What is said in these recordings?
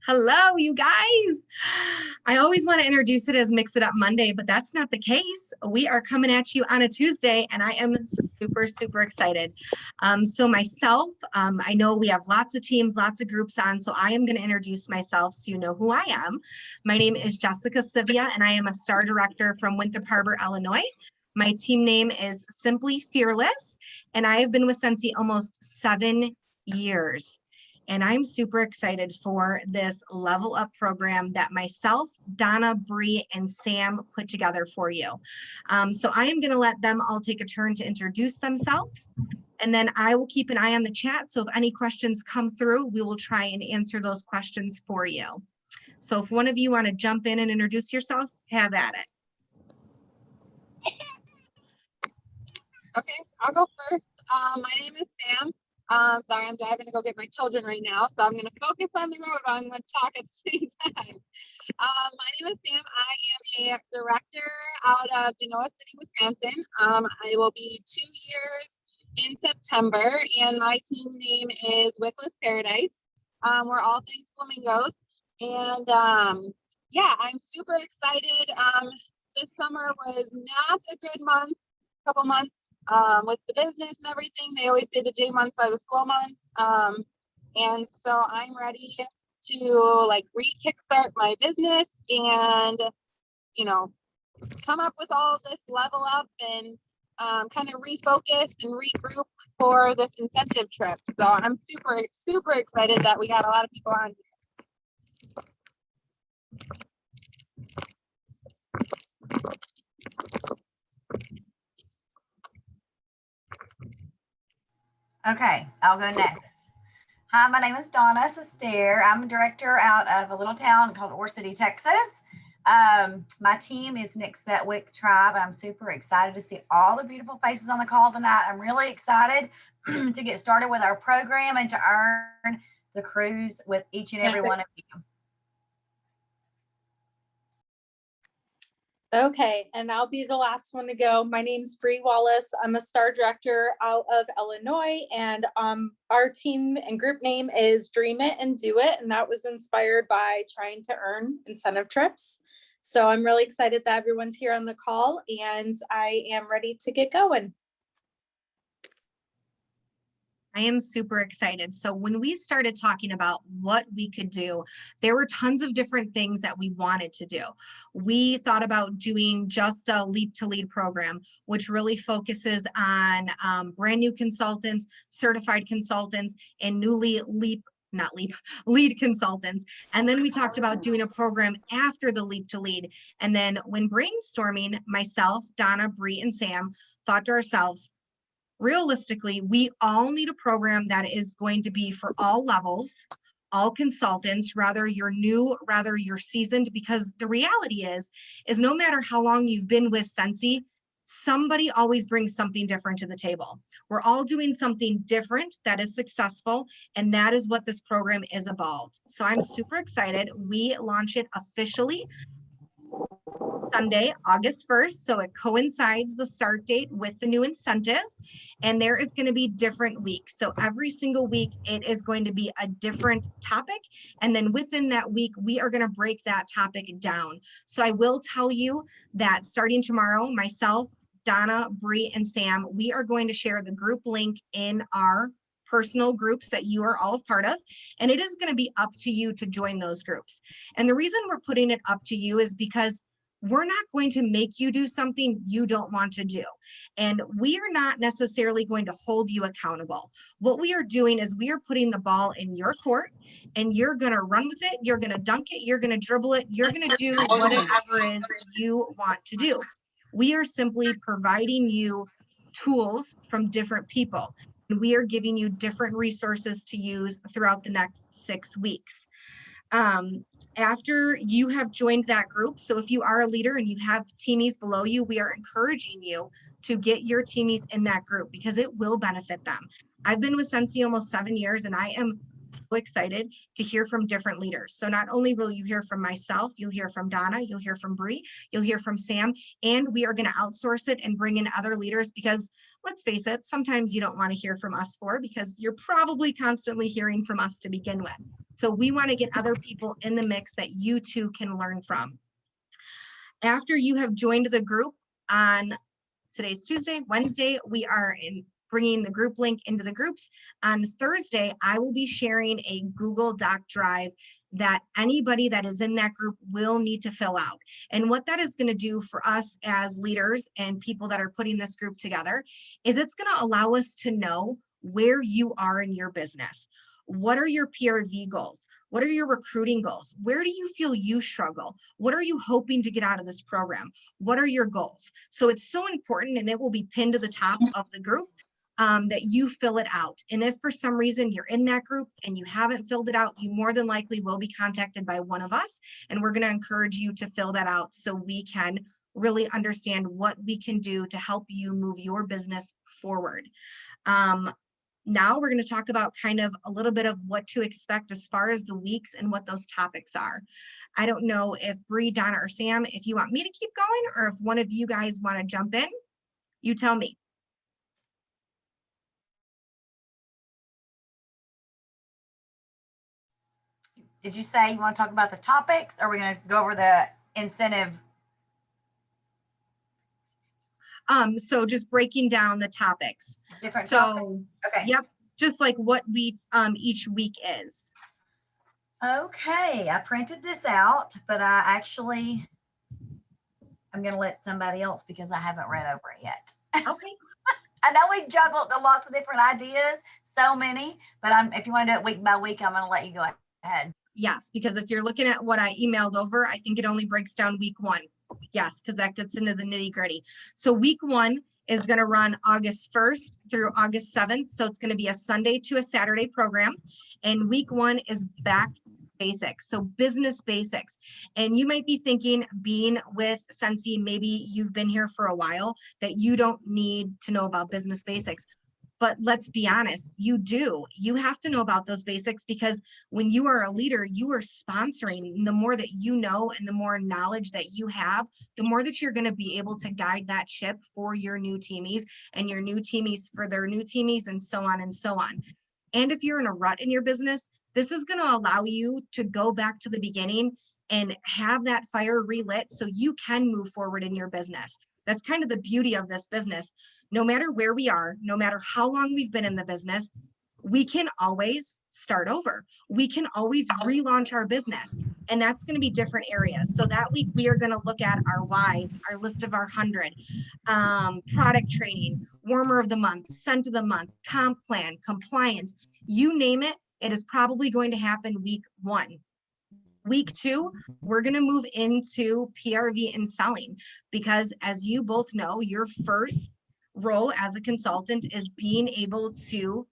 Hello, you guys. I always want to introduce it as Mix It Up Monday, but that's not the case. We are coming at you on a Tuesday, and I am super excited. I know we have lots of teams, lots of groups on, so I am going to introduce myself so you know who I am. My name is Jessica Sivia, and I am a STAR director from Winthrop Harbor, Illinois. My team name is Simply Fearless, and I have been with Scentsy almost 7 years. And I'm super excited for this Level Up program that myself, Donna, Bree, and Sam put together for you. So I am going to let them all take a turn to introduce themselves. And then I will keep an eye on the chat. So if any questions come through, we will try and answer those questions for you. So if one of you want to jump in and introduce yourself, have at it. Okay, I'll go first. My name is Sam. Sorry, I'm driving to go get my children right now, so I'm going to focus on the road, but I'm going to talk at the same time. My name is Sam. I am a director out of Genoa City, Wisconsin. I will be 2 years in September, and my team name is Wickless Paradise. We're all things flamingos, and yeah, I'm super excited. This summer was not a good couple months. With the business and everything, they always say the J months are the slow months. And so I'm ready to kickstart my business and, come up with all of this level up and kind of refocus and regroup for this incentive trip. So I'm super excited that we got a lot of people on here. Okay, I'll go next. Hi, my name is Donna Sester. I'm a director out of a little town called Ore City, Texas. My team is Nix That Wick Tribe. I'm super excited to see all the beautiful faces on the call tonight. I'm really excited to get started with our program and to earn the cruise with each and every one of you. Okay, and I'll be the last one to go. My name's Bree Wallace. I'm a STAR director out of Illinois, and our team and group name is Dream It and Do It, and that was inspired by trying to earn incentive trips. So I'm really excited that everyone's here on the call, and I am ready to get going. I am super excited. So when we started talking about what we could do, there were tons of different things that we wanted to do. We thought about doing just a Leap to Lead program, which really focuses on brand new consultants, certified consultants, and newly lead consultants. And then we talked about doing a program after the Leap to Lead. And then when brainstorming, myself, Donna, Bree, and Sam thought to ourselves, realistically, we all need a program that is going to be for all levels, all consultants, rather you're new, rather you're seasoned, because the reality is no matter how long you've been with Scentsy, somebody always brings something different to the table. We're all doing something different that is successful, and that is what this program is about. So I'm super excited. We launch it officially Sunday, August 1st. So it coincides the start date with the new incentive, and there is going to be different weeks. So every single week it is going to be a different topic. And then within that week, we are going to break that topic down. So I will tell you that starting tomorrow, myself, Donna, Bree, and Sam, we are going to share the group link in our personal groups that you are all a part of, and it is going to be up to you to join those groups. And the reason we're putting it up to you is because we're not going to make you do something you don't want to do. And we are not necessarily going to hold you accountable. What we are doing is we are putting the ball in your court, and you're going to run with it. You're going to dunk it. You're going to dribble it. You're going to do whatever it is you want to do. We are simply providing you tools from different people. And we are giving you different resources to use throughout the next 6 weeks. After you have joined that group, so if you are a leader and you have teamies below you, we are encouraging you to get your teamies in that group because it will benefit them. I've been with Scentsy almost 7 years, and I am so excited to hear from different leaders. So not only will you hear from myself, you'll hear from Donna, you'll hear from Bree, you'll hear from Sam, and we are going to outsource it and bring in other leaders because let's face it, sometimes you don't want to hear from us because you're probably constantly hearing from us to begin with. So we want to get other people in the mix that you too can learn from. After you have joined the group on today's Tuesday, Wednesday, we are bringing the group link into the groups. On Thursday, I will be sharing a Google Doc drive that anybody that is in that group will need to fill out. And what that is going to do for us as leaders and people that are putting this group together is it's going to allow us to know where you are in your business. What are your PRV goals? What are your recruiting goals? Where do you feel you struggle? What are you hoping to get out of this program? What are your goals? So it's so important, and it will be pinned to the top of the group that you fill it out. And if for some reason you're in that group and you haven't filled it out, you more than likely will be contacted by one of us. And we're going to encourage you to fill that out so we can really understand what we can do to help you move your business forward. Now we're going to talk about kind of a little bit of what to expect as far as the weeks and what those topics are. I don't know if Bree, Donna, or Sam, if you want me to keep going or if one of you guys want to jump in, you tell me. Did you say you want to talk about the topics, or are we going to go over the incentive? So just breaking down the topics. Different So, topics? Okay. Yep, just like what we each week is. Okay, I printed this out, but I'm going to let somebody else because I haven't read over it yet. Okay. I know we juggled lots of different ideas, so many, but if you want to do it week by week, I'm going to let you go ahead. Yes, because if you're looking at what I emailed over, I think it only breaks down week 1. Yes, because that gets into the nitty gritty. So week 1 is going to run August 1st through August 7th. So it's going to be a Sunday to a Saturday program. And week 1 is back basics. So business basics. And you might be thinking, being with Scentsy, maybe you've been here for a while, that you don't need to know about business basics. But let's be honest, you do. You have to know about those basics, because when you are a leader, you are sponsoring. And the more that you know and the more knowledge that you have, the more that you're going to be able to guide that ship for your new teamies and your new teamies for their new teamies, and so on and so on. And if you're in a rut in your business, this is going to allow you to go back to the beginning and have that fire relit so you can move forward in your business. That's kind of the beauty of this business. No matter where we are, no matter how long we've been in the business, we can always start over. We can always relaunch our business. And that's going to be different areas. So that week we are going to look at our whys, our list of our 100, product training, warmer of the month, scent of the month, comp plan, compliance, you name it, it is probably going to happen week 1. Week 2, we're going to move into PRV and selling, because as you both know, your first role as a consultant is being able to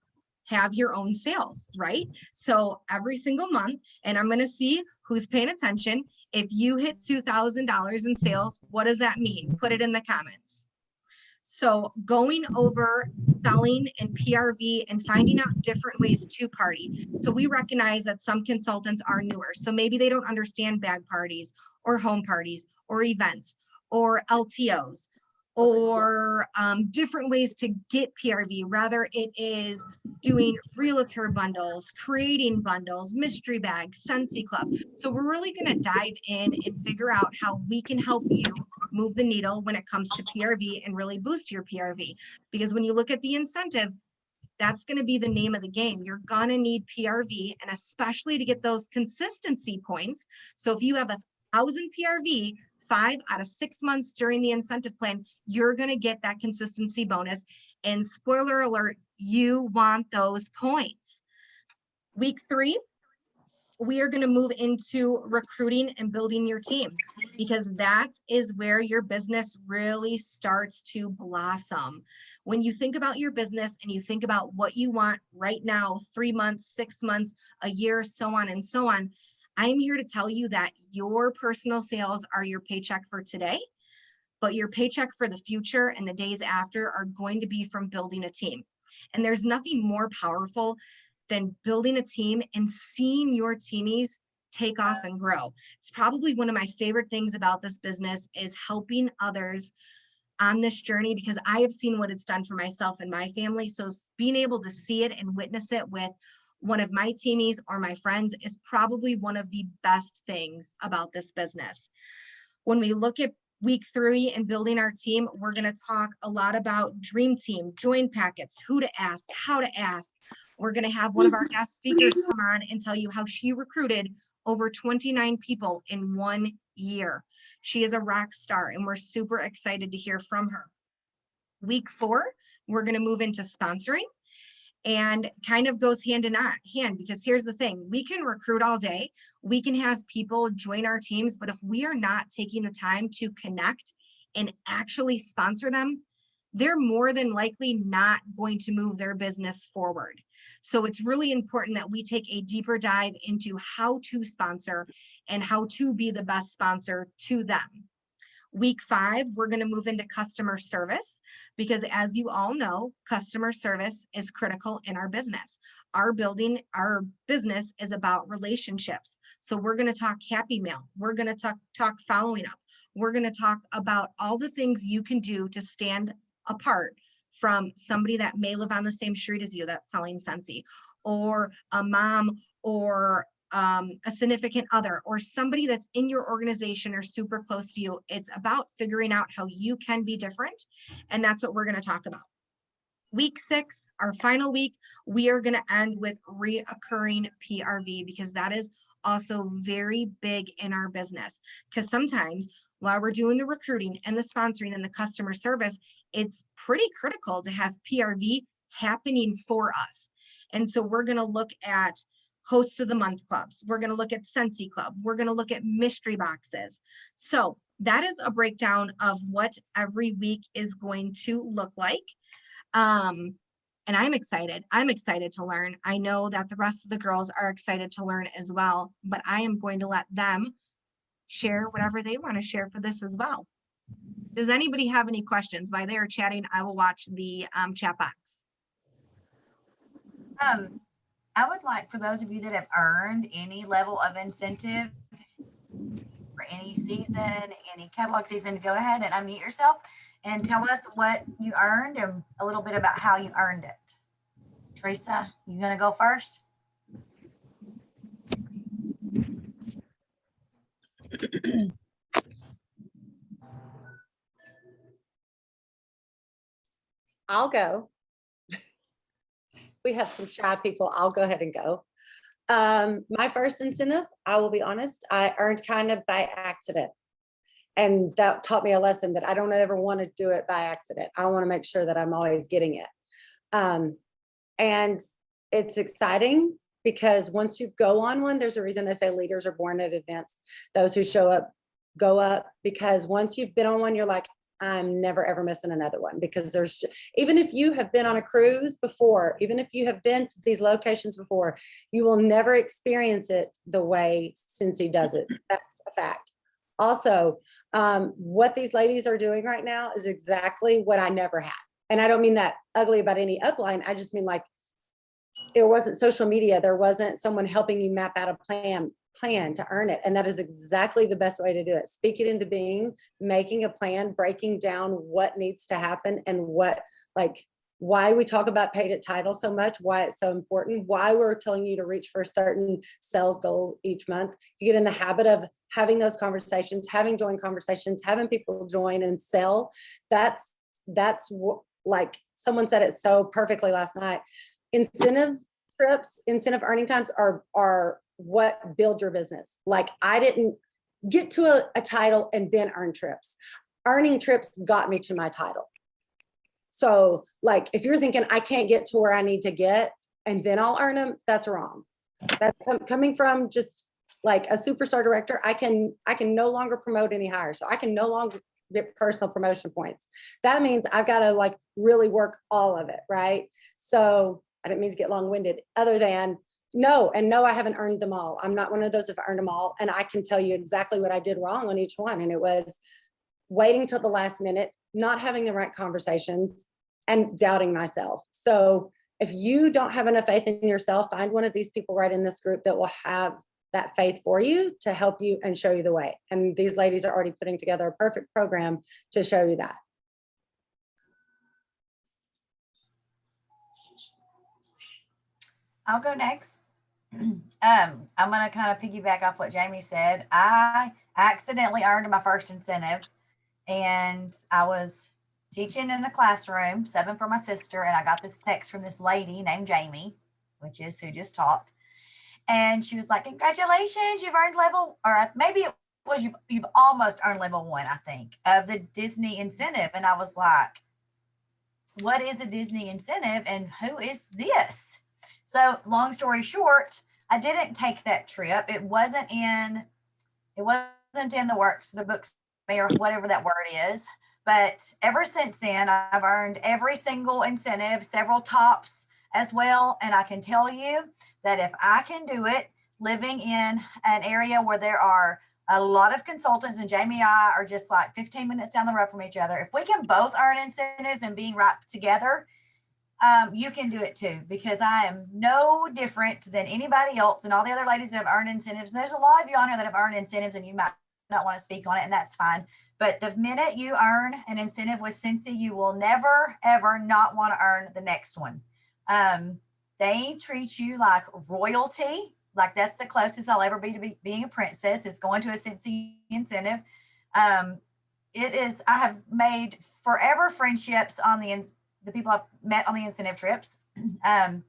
have your own sales, right? So every single month, and I'm going to see who's paying attention. If you hit $2,000 in sales, what does that mean? Put it in the comments. So going over selling and PRV and finding out different ways to party. So we recognize that some consultants are newer. So maybe they don't understand bag parties or home parties or events or LTOs or different ways to get PRV. Rather, it is doing realtor bundles, creating bundles, mystery bags, Scentsy Club. So we're really going to dive in and figure out how we can help you move the needle when it comes to PRV and really boost your PRV. Because when you look at the incentive, that's going to be the name of the game. You're going to need PRV, and especially to get those consistency points. So if you have 1,000 PRV, 5 out of 6 months during the incentive plan, you're going to get that consistency bonus. And spoiler alert, you want those points. Week 3, we are going to move into recruiting and building your team, because that is where your business really starts to blossom. When you think about your business and you think about what you want right now, 3 months, 6 months, a year, so on and so on, I'm here to tell you that your personal sales are your paycheck for today, but your paycheck for the future and the days after are going to be from building a team. And there's nothing more powerful than building a team and seeing your teamies take off and grow. It's probably one of my favorite things about this business is helping others on this journey, because I have seen what it's done for myself and my family. So being able to see it and witness it with one of my teamies or my friends is probably one of the best things about this business. When we look at week 3 and building our team, we're going to talk a lot about dream team, join packets, who to ask, how to ask. We're going to have one of our guest speakers come on and tell you how she recruited over 29 people in 1 year. She is a rock star and we're super excited to hear from her. Week 4, we're going to move into sponsoring, and kind of goes hand in hand, because here's the thing: we can recruit all day, we can have people join our teams, but if we are not taking the time to connect and actually sponsor them, they're more than likely not going to move their business forward. So it's really important that we take a deeper dive into how to sponsor and how to be the best sponsor to them. Week 5, we're going to move into customer service, because as you all know, customer service is critical in our business. Our business is about relationships. So we're going to talk happy mail. We're going to talk following up. We're going to talk about all the things you can do to stand apart from somebody that may live on the same street as you that's selling Scentsy, or a mom, or a significant other, or somebody that's in your organization or super close to you. It's about figuring out how you can be different. And that's what we're going to talk about. Week 6, our final week, we are going to end with reoccurring PRV, because that is also very big in our business. Because sometimes while we're doing the recruiting and the sponsoring and the customer service, it's pretty critical to have PRV happening for us. And so we're going to look at hosts of the month clubs. We're going to look at Scentsy Club. We're going to look at mystery boxes. So that is a breakdown of what every week is going to look like. And I'm excited. I'm excited to learn. I know that the rest of the girls are excited to learn as well, but I am going to let them share whatever they want to share for this as well. Does anybody have any questions? While they are chatting, I will watch the chat box. I would like, for those of you that have earned any level of incentive for any season, any catalog season, to go ahead and unmute yourself and tell us what you earned and a little bit about how you earned it. Teresa, you gonna go first? I'll go. We have some shy people. I'll go ahead and go. My first incentive, I will be honest, I earned kind of by accident. And that taught me a lesson that I don't ever want to do it by accident. I want to make sure that I'm always getting it. And it's exciting, because once you go on one, there's a reason they say leaders are born at events. Those who show up, go up, because once you've been on one, you're like, I'm never ever missing another one. Because there's, even if you have been on a cruise before, even if you have been to these locations before, you will never experience it the way Scentsy does it. That's a fact. Also, what these ladies are doing right now is exactly what I never had. And I don't mean that ugly about any upline. I just mean, like, it wasn't social media. There wasn't someone helping you map out a plan to earn it. And that is exactly the best way to do it. Speak it into being, making a plan, breaking down what needs to happen, and what, like, why we talk about paid at title so much, why it's so important, why we're telling you to reach for a certain sales goal each month. You get in the habit of having those conversations, having joint conversations, having people join and sell. That's what, like someone said it so perfectly last night. Incentive trips, incentive earning times are what build your business. Like, I didn't get to a title and then earn trips. Earning trips got me to my title. So, like, if you're thinking I can't get to where I need to get and then I'll earn them, that's wrong. That's coming from just like a superstar director. I can no longer promote any higher. So I can no longer get personal promotion points. That means I've got to, like, really work all of it, right? So I didn't mean to get long-winded, other than no, I haven't earned them all. I'm not one of those who've earned them all. And I can tell you exactly what I did wrong on each one. And it was waiting till the last minute, not having the right conversations, and doubting myself. So if you don't have enough faith in yourself, find one of these people right in this group that will have that faith for you to help you and show you the way. And these ladies are already putting together a perfect program to show you that. I'll go next. I'm gonna kind of piggyback off what Jamie said. I accidentally earned my first incentive, and I was teaching in a classroom, 7 for my sister, and I got this text from this lady named Jamie, which is who just talked. And she was like, "Congratulations, you've earned level," or maybe it was you've almost earned level 1, I think, of the Disney incentive. And I was like, what is a Disney incentive and who is this? So long story short, I didn't take that trip. It wasn't in the works, the books or whatever that word is. But ever since then, I've earned every single incentive, several tops as well. And I can tell you that if I can do it, living in an area where there are a lot of consultants, and Jamie and I are just like 15 minutes down the road from each other, if we can both earn incentives and being right together, you can do it too, because I am no different than anybody else and all the other ladies that have earned incentives. And there's a lot of you on here that have earned incentives and you might not want to speak on it, and that's fine. But the minute you earn an incentive with Cincy, you will never, ever not want to earn the next one. They treat you like royalty. Like that's the closest I'll ever be to being a princess, is going to a Cincy incentive. It is, I have made forever friendships on the people I've met on the incentive trips. And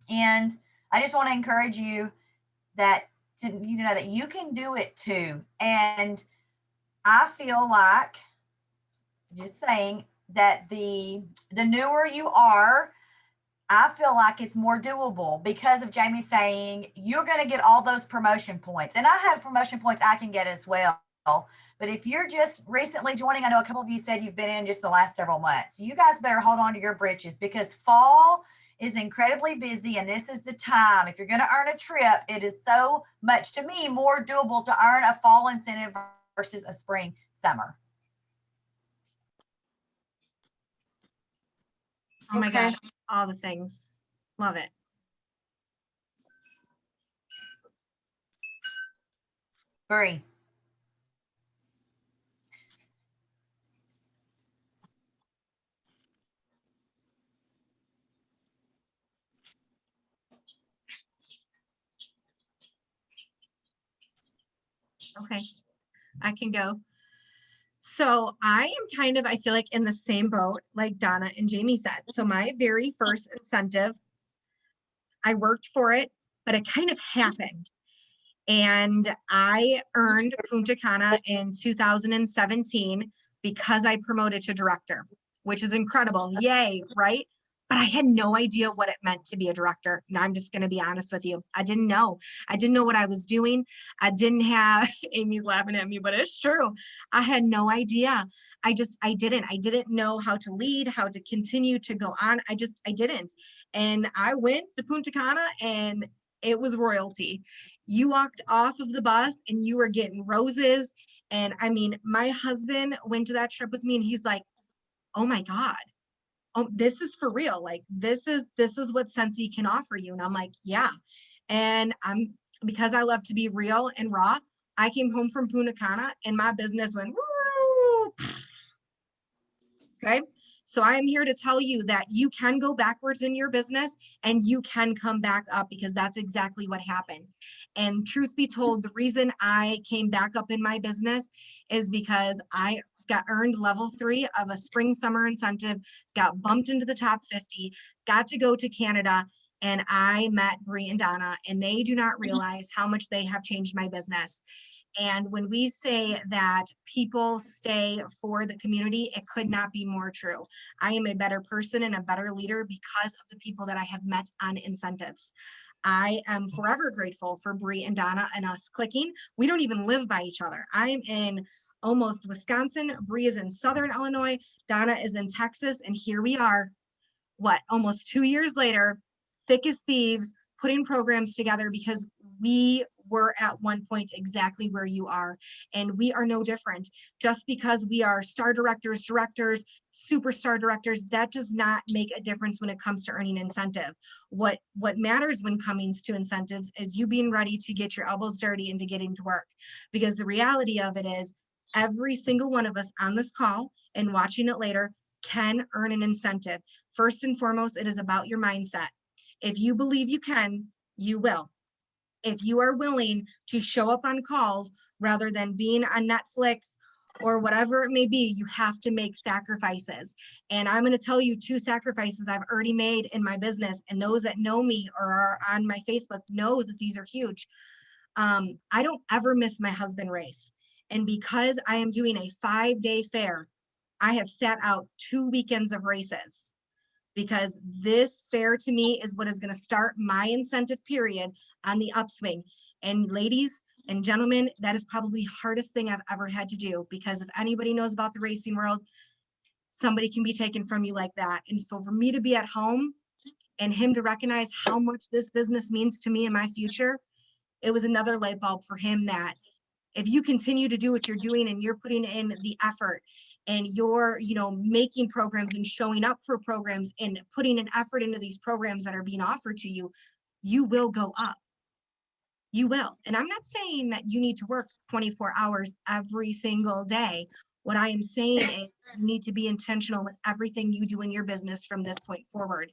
I just want to encourage you that that you can do it too. And I feel like, just saying, that the newer you are, I feel like it's more doable because of Jamie saying you're going to get all those promotion points. And I have promotion points I can get as well. But if you're just recently joining, I know a couple of you said you've been in just the last several months. You guys better hold on to your britches, because fall is incredibly busy, and this is the time. If you're going to earn a trip, it is so much, to me, more doable to earn a fall incentive versus a spring summer. Oh my Okay. gosh, all the things. Love it. Bree. Okay, I can go. So I am kind of, I feel like, in the same boat like Donna and Jamie said. So my very first incentive, I worked for it, but it kind of happened. And I earned Punta Cana in 2017 because I promoted to director, which is incredible. Yay, right? But I had no idea what it meant to be a director. And I'm just going to be honest with you. I didn't know. I didn't know what I was doing. I didn't have, Amy's laughing at me, but it's true. I had no idea. I didn't know how to lead, how to continue to go on. I didn't. And I went to Punta Cana and it was royalty. You walked off of the bus and you were getting roses. And I mean, my husband went to that trip with me and he's like, oh my God, oh, this is for real. Like, this is what Scentsy can offer you. And I'm like, yeah. And because I love to be real and raw, I came home from Punta Cana and my business went, woo. Okay. So I am here to tell you that you can go backwards in your business and you can come back up, because that's exactly what happened. And truth be told, the reason I came back up in my business is because I got earned level 3 of a spring summer incentive, got bumped into the top 50, got to go to Canada, and I met Bree and Donna, and they do not realize how much they have changed my business. And when we say that people stay for the community, it could not be more true. I am a better person and a better leader because of the people that I have met on incentives. I am forever grateful for Bree and Donna and us clicking. We don't even live by each other. I'm in almost Wisconsin. Bree is in Southern Illinois. Donna is in Texas. And here we are, almost 2 years later, thick as thieves, putting programs together because we were at one point exactly where you are. And we are no different. Just because we are star directors, superstar directors, that does not make a difference when it comes to earning incentive. What matters when coming to incentives is you being ready to get your elbows dirty and to getting to work. Because the reality of it is every single one of us on this call and watching it later can earn an incentive. First and foremost, it is about your mindset. If you believe you can, You will. If you are willing to show up on calls rather than being on Netflix or whatever it may be, you have to make sacrifices. And I'm going to tell you 2 sacrifices I've already made in my business. And those that know me or are on my Facebook know that these are huge. I don't ever miss my husband race. And because I am doing a 5-day fair, I have sat out 2 weekends of races, because this fair to me is what is going to start my incentive period on the upswing. And ladies and gentlemen, that is probably the hardest thing I've ever had to do, because if anybody knows about the racing world, somebody can be taken from you like that. And so for me to be at home and him to recognize how much this business means to me in my future, it was another light bulb for him that if you continue to do what you're doing and you're putting in the effort and you're, making programs and showing up for programs and putting an effort into these programs that are being offered to you, you will go up. You will. And I'm not saying that you need to work 24 hours every single day. What I am saying is you need to be intentional with everything you do in your business from this point forward.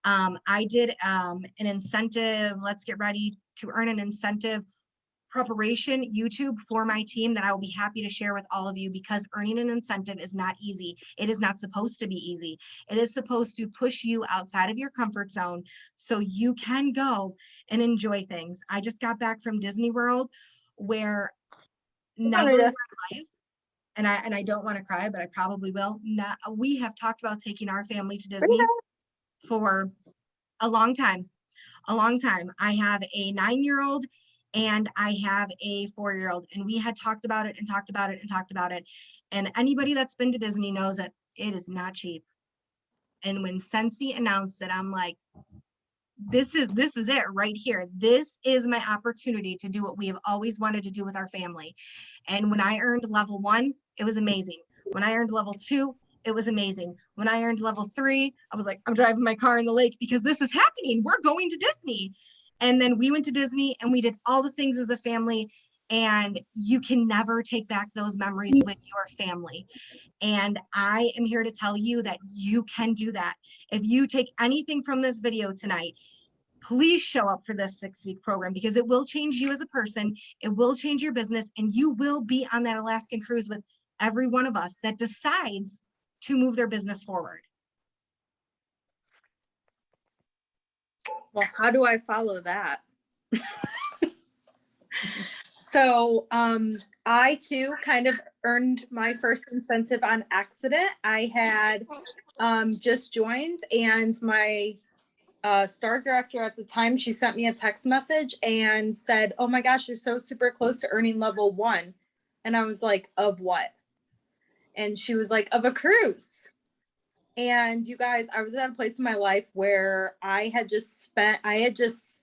I did an incentive, let's get ready to earn an incentive preparation YouTube for my team that I will be happy to share with all of you, because earning an incentive is not easy. It is not supposed to be easy. It is supposed to push you outside of your comfort zone so you can go and enjoy things. I just got back from Disney World, where never in my life, and I don't want to cry, but I probably will. We have talked about taking our family to Disney for a long time. I have a 9-year-old and I have a 4-year-old, and we had talked about it and talked about it and talked about it. And anybody that's been to Disney knows that it is not cheap. And when Scentsy announced it, I'm like, this is it right here. This is my opportunity to do what we have always wanted to do with our family. And when I earned level 1, it was amazing. When I earned level 2, it was amazing. When I earned level 3, I was like, I'm driving my car in the lake because this is happening. We're going to Disney. And then we went to Disney and we did all the things as a family, and you can never take back those memories with your family. And I am here to tell you that you can do that. If you take anything from this video tonight, please show up for this 6-week program, because it will change you as a person. It will change your business, and you will be on that Alaskan cruise with every one of us that decides to move their business forward. Well, how do I follow that? So I too kind of earned my first incentive on accident. I had just joined, and my star director at the time, she sent me a text message and said, oh my gosh, you're so super close to earning level 1. And I was like, of what? And she was like, of a cruise. And you guys, I was at a place in my life where I had just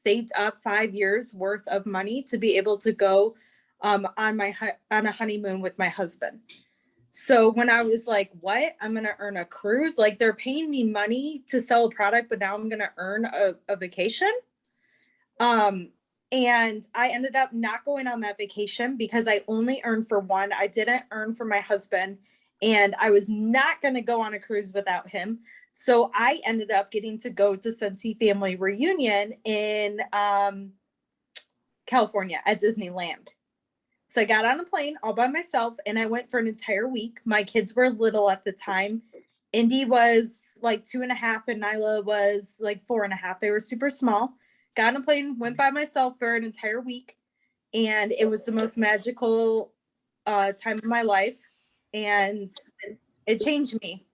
saved up 5 years worth of money to be able to go on a honeymoon with my husband. So when I was like, what, I'm going to earn a cruise? Like, they're paying me money to sell a product, but now I'm going to earn a vacation. And I ended up not going on that vacation because I only earned for one. I didn't earn for my husband, and I was not going to go on a cruise without him. So I ended up getting to go to Scentsy Family Reunion in California at Disneyland. So I got on a plane all by myself, and I went for an entire week. My kids were little at the time. Indy was like 2.5 and Nyla was like 4.5. They were super small. Got on a plane, went by myself for an entire week, and it was the most magical time of my life. And it changed me.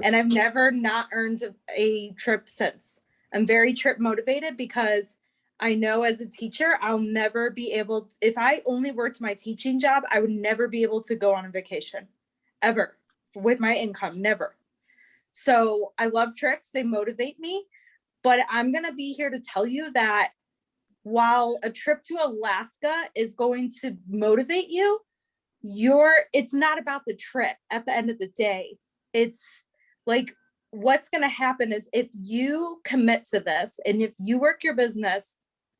And I've never not earned a trip since. I'm very trip motivated because I know as a teacher, I'll never be able to, if I only worked my teaching job, I would never be able to go on a vacation ever with my income, never. So I love trips. They motivate me, but I'm going to be here to tell you that while a trip to Alaska is going to motivate you, it's not about the trip at the end of the day. It's like, what's going to happen is if you commit to this and if you work your business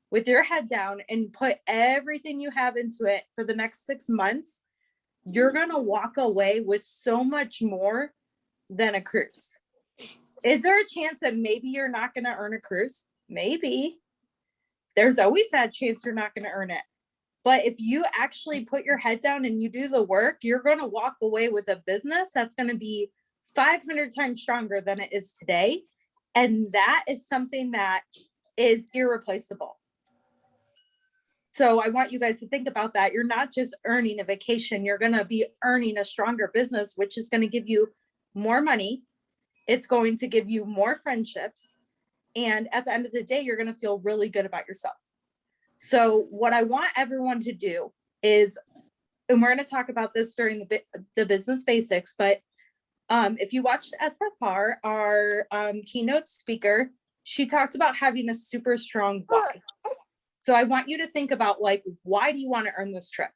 with your head down and put everything you have into it for the next 6 months, you're going to walk away with so much more than a cruise. Is there a chance that maybe you're not going to earn a cruise? Maybe. there's always that chance you're not going to earn it. But if you actually put your head down and you do the work, you're going to walk away with a business that's going to be 500 times stronger than it is today. And that is something that is irreplaceable. So I want you guys to think about that. You're not just earning a vacation, you're going to be earning a stronger business, which is going to give you more money. It's going to give you more friendships. And at the end of the day, you're going to feel really good about yourself. So what I want everyone to do is, and we're going to talk about this during the business basics, but if you watched SFR, our keynote speaker, she talked about having a super strong why. So I want you to think about, like, why do you want to earn this trip?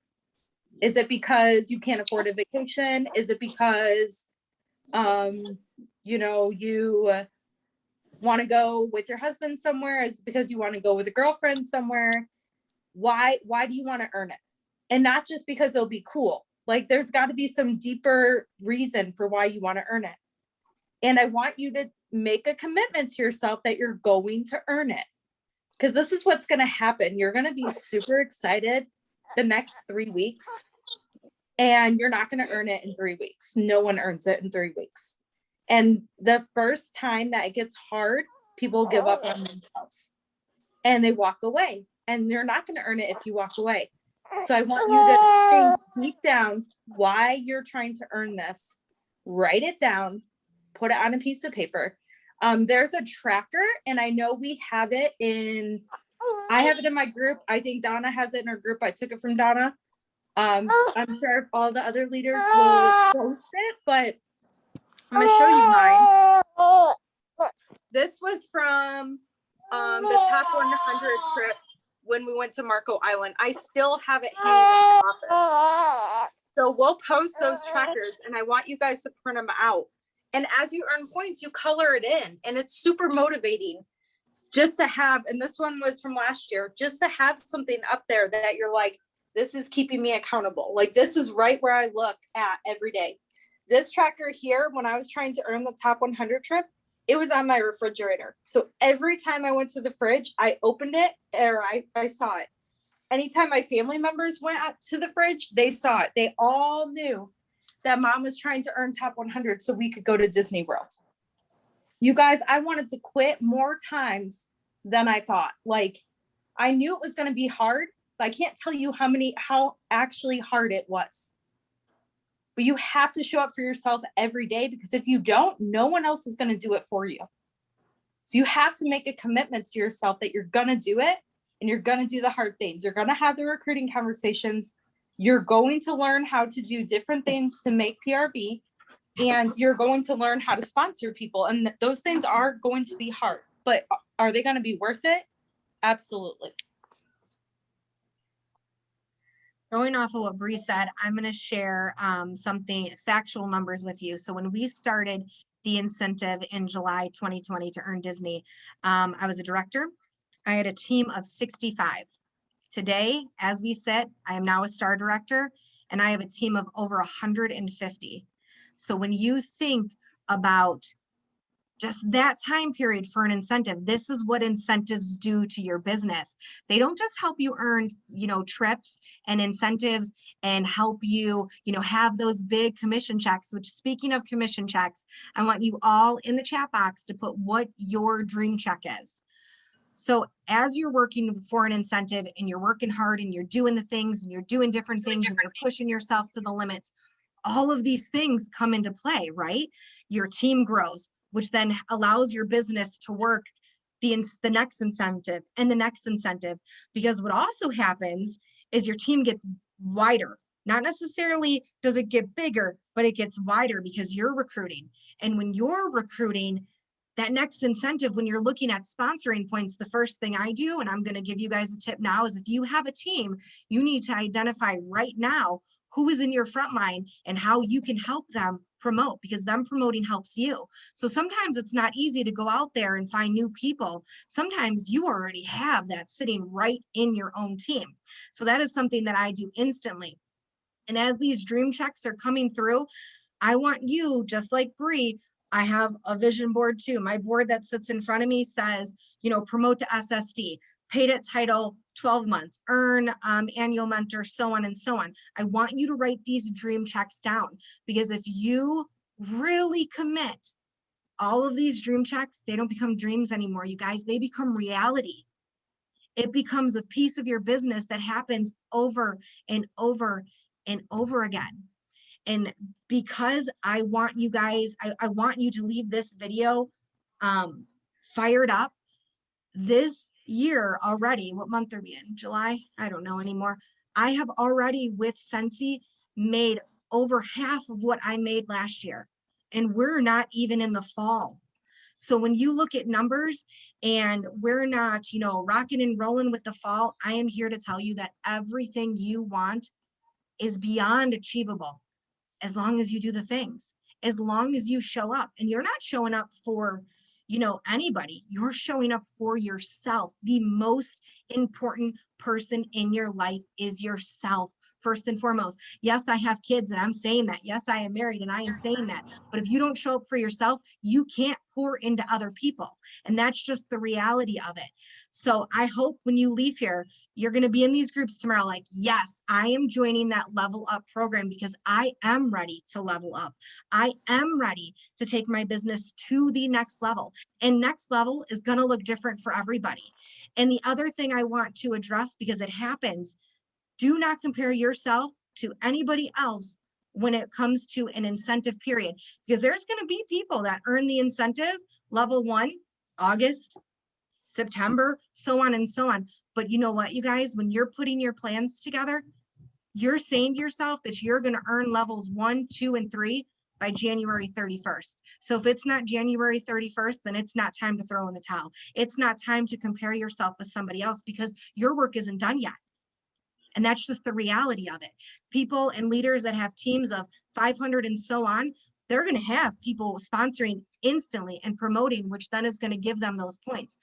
Is it because you can't afford a vacation? Is it because, you want to go with your husband somewhere? Is it because you want to go with a girlfriend somewhere? Why do you want to earn it? And not just because it'll be cool. Like, there's got to be some deeper reason for why you want to earn it. And I want you to make a commitment to yourself that you're going to earn it. Because this is what's going to happen. You're going to be super excited the next 3 weeks, and you're not going to earn it in 3 weeks. No one earns it in 3 weeks. And the first time that it gets hard, people give up on themselves and they walk away, and you're not going to earn it if you walk away. So I want you to think deep down why you're trying to earn this. Write it down, put it on a piece of paper. There's a tracker, and I know we have it I have it in my group. I think Donna has it in her group. I took it from Donna. I'm sure all the other leaders will post it, but I'm gonna show you mine. This was from the Top 100 trip when we went to Marco Island. I still have it hanging in the office. So we'll post those trackers, and I want you guys to print them out. And as you earn points, you color it in, and it's super motivating just to have, and this one was from last year, just to have something up there that you're like, this is keeping me accountable. Like, this is right where I look at every day. This tracker here, when I was trying to earn the Top 100 trip, it was on my refrigerator. So every time I went to the fridge, I opened it, or I saw it. Anytime my family members went out to the fridge, they saw it. They all knew that mom was trying to earn Top 100 so we could go to Disney World. You guys, I wanted to quit more times than I thought. Like, I knew it was going to be hard, but I can't tell you how actually hard it was. But you have to show up for yourself every day, because if you don't, no one else is going to do it for you. So you have to make a commitment to yourself that you're going to do it, and you're going to do the hard things. You're going to have the recruiting conversations. You're going to learn how to do different things to make PRV, and you're going to learn how to sponsor people. And those things are going to be hard, but are they going to be worth it? Absolutely. Going off of what Bree said, I'm going to share something, factual numbers with you. So when we started the incentive in July 2020 to earn Disney, I was a director. I had a team of 65. Today, as we sit, I am now a star director, and I have a team of over 150. So when you think about just that time period for an incentive, this is what incentives do to your business. They don't just help you earn, trips and incentives and help you, have those big commission checks, which, speaking of commission checks, I want you all in the chat box to put what your dream check is. So as you're working for an incentive and you're working hard and you're doing the things and you're doing different things and you're pushing yourself to the limits, all of these things come into play, right? Your team grows, which then allows your business to work the next incentive and the next incentive. Because what also happens is your team gets wider. Not necessarily does it get bigger, but it gets wider because you're recruiting. And when you're recruiting, that next incentive, when you're looking at sponsoring points, the first thing I do, and I'm going to give you guys a tip now, is if you have a team, you need to identify right now who is in your front line and how you can help them promote, because them promoting helps you. So sometimes it's not easy to go out there and find new people. Sometimes you already have that sitting right in your own team. So that is something that I do instantly. And as these dream checks are coming through, I want you, just like Bree, I have a vision board too. My board that sits in front of me says, promote to SSD, paid at title 12 months, earn annual mentor, so on and so on. I want you to write these dream checks down, because if you really commit all of these dream checks, they don't become dreams anymore, you guys, they become reality. It becomes a piece of your business that happens over and over and over again. And because I want you guys, I want you to leave this video fired up. This year already, what month are we in? July? I don't know anymore. I have already with Scentsy made over half of what I made last year. And we're not even in the fall. So when you look at numbers and we're not, you know, rocking and rolling with the fall, I am here to tell you that everything you want is beyond achievable as long as you do the things, as long as you show up. And you're not showing up for, you know, anybody. You're showing up for yourself. The most important person in your life is yourself, first and foremost. Yes, I have kids and I'm saying that. Yes, I am married and I am saying that. But if you don't show up for yourself, you can't pour into other people. And that's just the reality of it. So I hope when you leave here, you're going to be in these groups tomorrow like, yes, I am joining that level up program because I am ready to level up. I am ready to take my business to the next level. And next level is going to look different for everybody. And the other thing I want to address, because it happens, do not compare yourself to anybody else when it comes to an incentive period, because there's going to be people that earn the incentive level 1, August, September, so on and so on. But you know what, you guys, when you're putting your plans together, you're saying to yourself that you're going to earn levels 1, 2, and 3 by January 31st. So if it's not January 31st, then it's not time to throw in the towel. It's not time to compare yourself with somebody else because your work isn't done yet. And that's just the reality of it. People and leaders that have teams of 500 and so on, they're going to have people sponsoring instantly and promoting, which then is going to give them those points.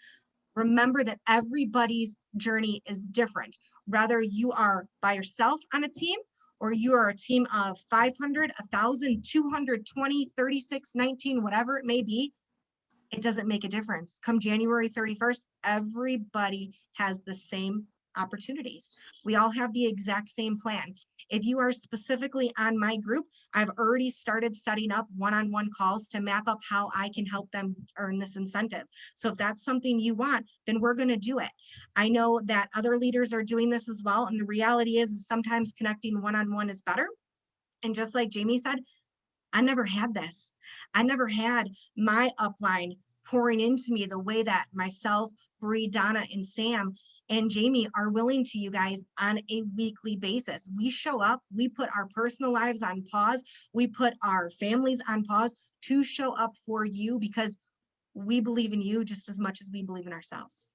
Remember that everybody's journey is different. Whether you are by yourself on a team or you are a team of 500, 1,000, 220, 36, 19, whatever it may be, it doesn't make a difference. Come January 31st, everybody has the same opportunities. We all have the exact same plan. If you are specifically on my group, I've already started setting up one-on-one calls to map up how I can help them earn this incentive. So if that's something you want, then we're going to do it. I know that other leaders are doing this as well. And the reality is sometimes connecting one-on-one is better. And just like Jamie said, I never had this. I never had my upline pouring into me the way that myself, Bree, Donna, and Sam and Jamie are willing to you guys on a weekly basis. We show up, we put our personal lives on pause, we put our families on pause to show up for you because we believe in you just as much as we believe in ourselves.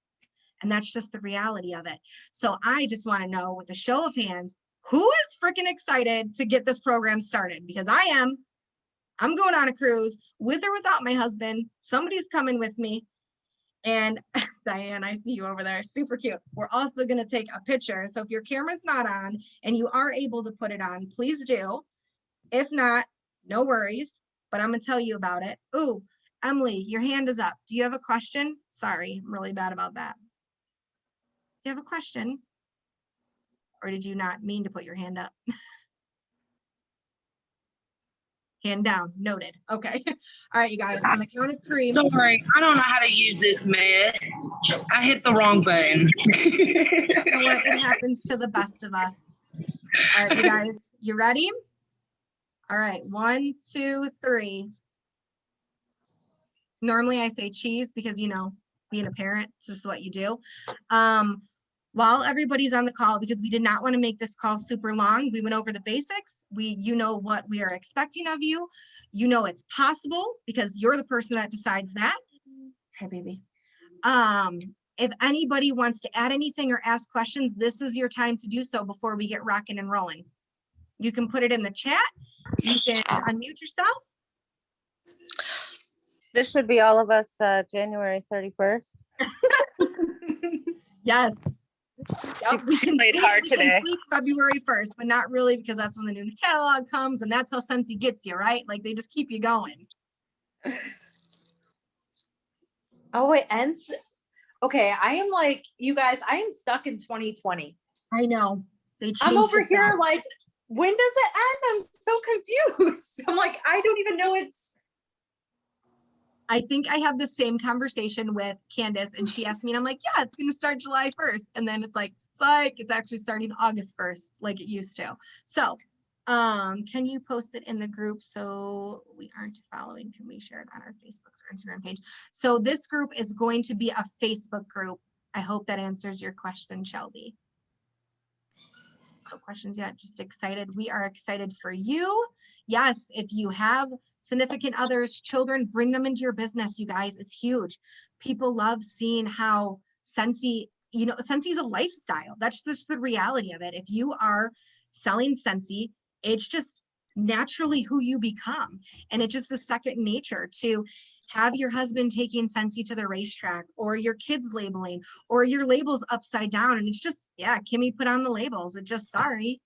And that's just the reality of it. So I just want to know, with a show of hands, who is freaking excited to get this program started? Because I am. I'm going on a cruise with or without my husband. Somebody's coming with me. And Diane, I see you over there. Super cute. We're also going to take a picture. So if your camera's not on and you are able to put it on, please do. If not, no worries, but I'm going to tell you about it. Ooh, Emily, your hand is up. Do you have a question? Sorry, I'm really bad about that. Do you have a question? Or did you not mean to put your hand up? Hand down, noted. Okay. All right, you guys, on the count of 3. Sorry, I don't know how to use this, man. I hit the wrong button. You know what? It happens to the best of us. All right, you guys, you ready? All right, 1, 2, 3. Normally I say cheese because, you know, being a parent, it's just what you do. While everybody's on the call, because we did not want to make this call super long, we went over the basics. You know what we are expecting of you. You know it's possible because you're the person that decides that. Hi, baby. If anybody wants to add anything or ask questions, this is your time to do so before we get rocking and rolling. You can put it in the chat. You can unmute yourself. This should be all of us January 31st. Yes. Yep, we can played sleep, hard we can today. sleep February 1st, but not really because that's when the new catalog comes and that's how Scentsy gets you, right? Like they just keep you going. Oh, it ends. Okay, I am like, you guys, I am stuck in 2020. I know. They I'm changed over it here fast. like, when does it end? I'm so confused. I'm like, I don't even know it's. I think I had the same conversation with Candace and she asked me and I'm like, yeah, it's gonna start July 1st. And then it's like, it's actually starting August 1st, like it used to. So, can you post it in the group so we aren't following? Can we share it on our Facebook or Instagram page? So this group is going to be a Facebook group. I hope that answers your question, Shelby. No questions yet, just excited. We are excited for you. Yes, if you have significant others, children, bring them into your business, you guys. It's huge. People love seeing how Scentsy, Scentsy is a lifestyle. That's just the reality of it. If you are selling Scentsy, it's just naturally who you become. And it's just a second nature to have your husband taking Scentsy to the racetrack, or your kids labeling, or your labels upside down. And it's just, yeah, Kimmy put on the labels. It just, sorry,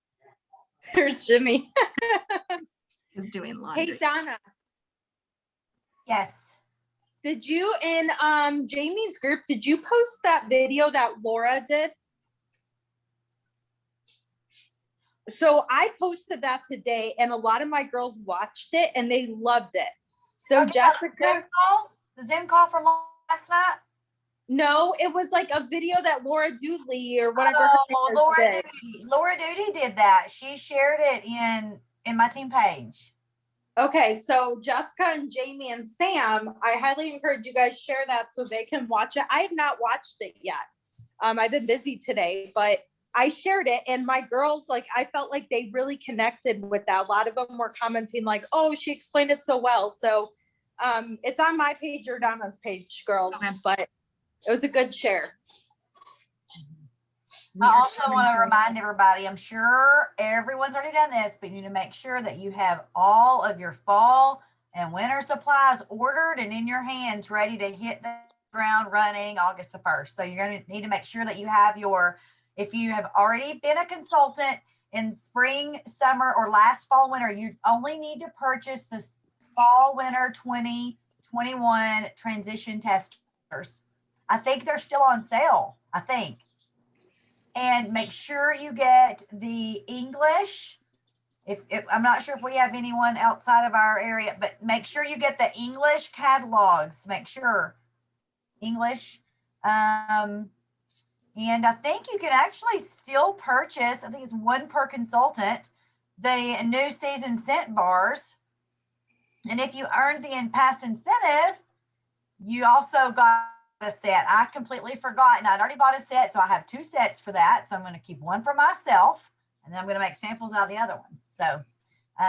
There's Jimmy. is doing Hey, laundry. Donna, Yes. did you in Jamie's group, did you post that video that Laura did? So I posted that today and a lot of my girls watched it and they loved it. So Okay, Jessica, the Zoom call from last night. no, it was like a video that Laura Doodley or whatever her Oh, name is Laura did. Doody. Laura Doody did that. She shared it in my team page. Okay, so Jessica and Jamie and Sam, I highly encourage you guys share that so they can watch it. I have not watched it yet. I've been busy today, but I shared it and my girls, like, I felt like they really connected with that. A lot of them were commenting like, oh, she explained it so well. So it's on my page or Donna's page, girls, Okay. but it was a good share. We I are also coming want to through. remind everybody, I'm sure everyone's already done this, but you need to make sure that you have all of your fall and winter supplies ordered and in your hands ready to hit the ground running August the 1st. So you're going to need to make sure that you have if you have already been a consultant in spring, summer, or last fall, winter, you only need to purchase the fall, winter 2021 transition testers. I think they're still on sale, I think. And make sure you get the English. If I'm not sure if we have anyone outside of our area, but make sure you get the English catalogs. Make sure English. And I think you can actually still purchase, I think it's one per consultant, the new season scent bars. And if you earned the past incentive, you also got a set. I completely forgot, and I'd already bought a set, so I have 2 sets for that. So I'm going to keep one for myself, and then I'm going to make samples out of the other ones. So,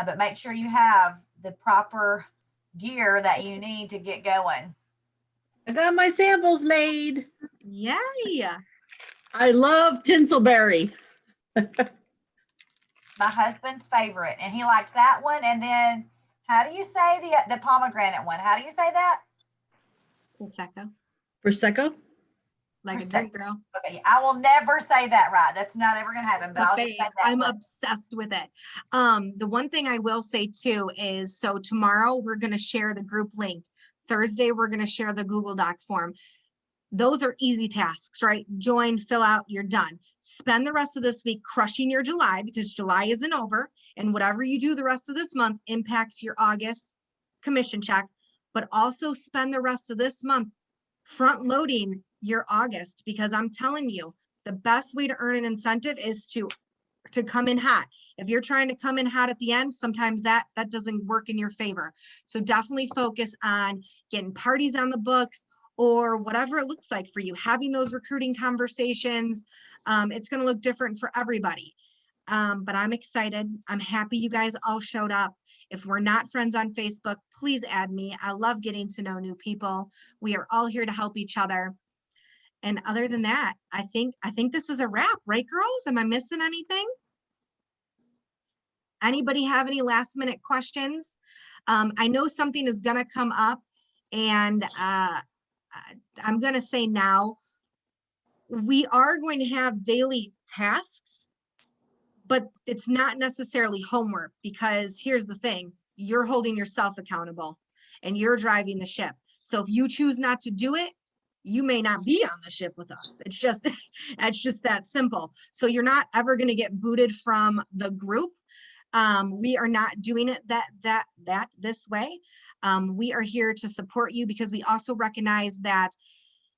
but make sure you have the proper gear that you need to get going. I got my samples made. Yay. I love Tinselberry. My husband's favorite, and he likes that one. And then, how do you say the pomegranate one? How do you say that? Prosecco. Prosecco? Like a Prosecco. drink girl. Okay, I will never say that right. That's not ever going to happen. But I'll just Buffet. say that I'm one. obsessed with it. The one thing I will say too is, so tomorrow we're going to share the group link. Thursday, we're going to share the Google Doc form. Those are easy tasks, right? Join, fill out, you're done. Spend the rest of this week crushing your July, because July isn't over, and whatever you do the rest of this month impacts your August commission check. But also spend the rest of this month front loading your August, because I'm telling you, the best way to earn an incentive is to come in hot. If you're trying to come in hot at the end, sometimes that doesn't work in your favor. So definitely focus on getting parties on the books, or whatever it looks like for you, having those recruiting conversations. It's going to look different for everybody. But I'm excited. I'm happy you guys all showed up. If we're not friends on Facebook, please add me. I love getting to know new people. We are all here to help each other. And other than that, I think this is a wrap, right, girls? Am I missing anything? Anybody have any last minute questions? I know something is going to come up, and I'm going to say now, we are going to have daily tasks, but it's not necessarily homework, because here's the thing, you're holding yourself accountable and you're driving the ship. So if you choose not to do it, you may not be on the ship with us. It's just, it's just that simple. So you're not ever going to get booted from the group. We are not doing it this way. We are here to support you because we also recognize that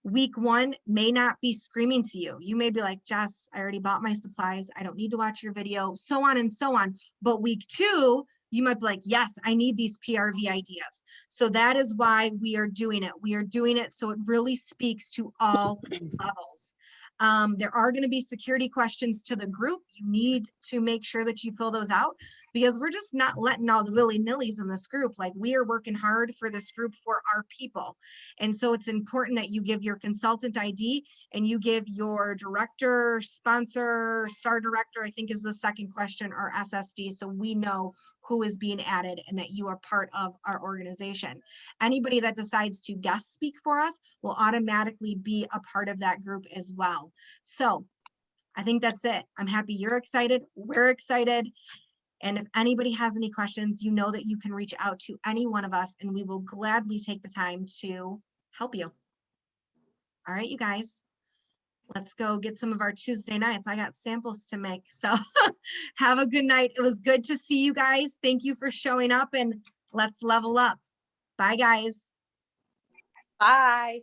week one may not be screaming to you. You may be like, Jess, I already bought my supplies. I don't need to watch your video, so on and so on. But week two, you might be like, yes, I need these PRV ideas. So that is why we are doing it. We are doing it so it really speaks to all levels. There are going to be security questions to the group. You need to make sure that you fill those out because we're just not letting all the willy-nillys in this group. Like, we are working hard for this group for our people. And so it's important that you give your consultant ID and you give your director, sponsor, star director, I think is the second question, or SSD. So we know who is being added and that you are part of our organization. Anybody that decides to guest speak for us will automatically be a part of that group as well. So I think that's it. I'm happy you're excited. We're excited. And if anybody has any questions, you know that you can reach out to any one of us and we will gladly take the time to help you. All right, you guys. Let's go get some of our Tuesday nights. I got samples to make. So have a good night. It was good to see you guys. Thank you for showing up and let's level up. Bye, guys. Bye.